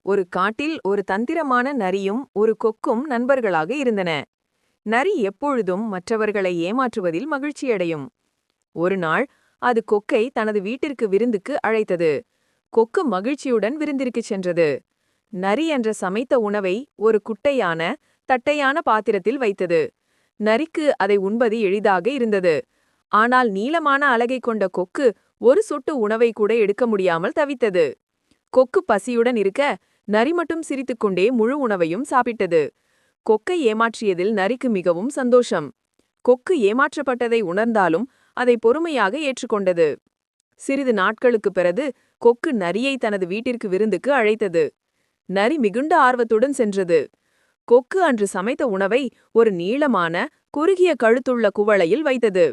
ஒரு காட்டில் ஒரு தந்திரமான நரியும் ஒரு கொக்கும் நண்பர்களாக இருந்தன. நரி எப்பொழுதும் மற்றவர்களை ஏமாற்றுவதில் மகிழ்ச்சியடையும். ஒரு நாள் அது கொக்கை தனது வீட்டிற்கு விருந்துக்கு அழைத்தது. கொக்கு மகிழ்ச்சியுடன் விருந்திற்குச் சென்றது. நரி என்ற சமைத்த உணவை ஒரு குட்டையான தட்டையான பாத்திரத்தில் வைத்தது. நரிக்கு அதை உண்பது எளிதாக இருந்தது. ஆனால் நீளமான அலகை கொண்ட கொக்கு ஒரு சொட்டு உணவை கூட எடுக்க முடியாமல் தவித்தது. கொக்கு பசியுடன் இருக்க, நரி மட்டும் சிரித்துக்கொண்டே முழு உணவையும் சாப்பிட்டது. கொக்கை ஏமாற்றியதில் நரிக்கு மிகவும் சந்தோஷம். கொக்கு ஏமாற்றப்பட்டதை உணர்ந்தாலும் அதை பொறுமையாக ஏற்றுக்கொண்டது. சிறிது நாட்களுக்குப் பிறகு கொக்கு நரியை தனது வீட்டிற்கு விருந்துக்கு அழைத்தது. நரி மிகுந்த ஆர்வத்துடன் சென்றது. கொக்கு அன்று சமைத்த உணவை ஒரு நீளமான குறுகிய கழுத்துள்ள குவளையில் வைத்தது.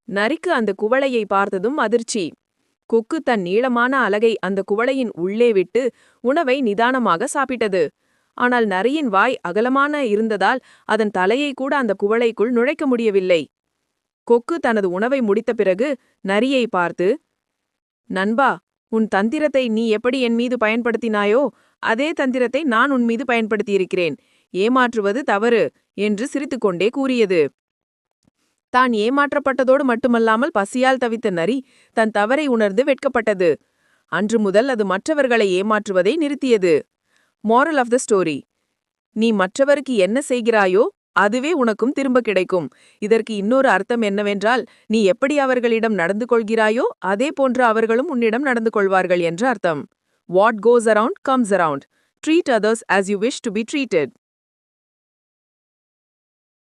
நரிக்கு அந்த குவளையை பார்த்ததும் அதிர்ச்சி. கொக்கு தன் நீளமான அலகை அந்த குவளையின் உள்ளே விட்டு உணவை நிதானமாக சாப்பிட்டது. ஆனால் நரியின் வாய் அகலமான இருந்ததால் அதன் தலையை கூட அந்த குவளைக்குள் நுழைக்க முடியவில்லை. கொக்கு தனது உணவை முடித்த பிறகு நரியை பார்த்து, நண்பா, உன் தந்திரத்தை நீ எப்படி என் மீது பயன்படுத்தினாயோ அதே தந்திரத்தை நான் உன் மீது பயன்படுத்தியிருக்கிறேன். ஏமாற்றுவது தவறு என்று சிரித்துக்கொண்டே கூறியது. தான் ஏமாற்றப்பட்டதோடு மட்டுமல்லாமல் பசியால் தவித்த நரி தன் தவறை உணர்ந்து வெட்கப்பட்டது. அன்று முதல் அது மற்றவர்களை ஏமாற்றுவதை நிறுத்தியது. மோரல் ஆஃப் த ஸ்டோரி: நீ மற்றவருக்கு என்ன செய்கிறாயோ அதுவே உனக்கும் திரும்ப கிடைக்கும். இதற்கு இன்னொரு அர்த்தம் என்னவென்றால், நீ எப்படி அவர்களிடம் நடந்து கொள்கிறாயோ அதே போன்று அவர்களும் உன்னிடம் நடந்து கொள்வார்கள் என்று அர்த்தம். What goes around comes around. Treat others as you wish to be treated.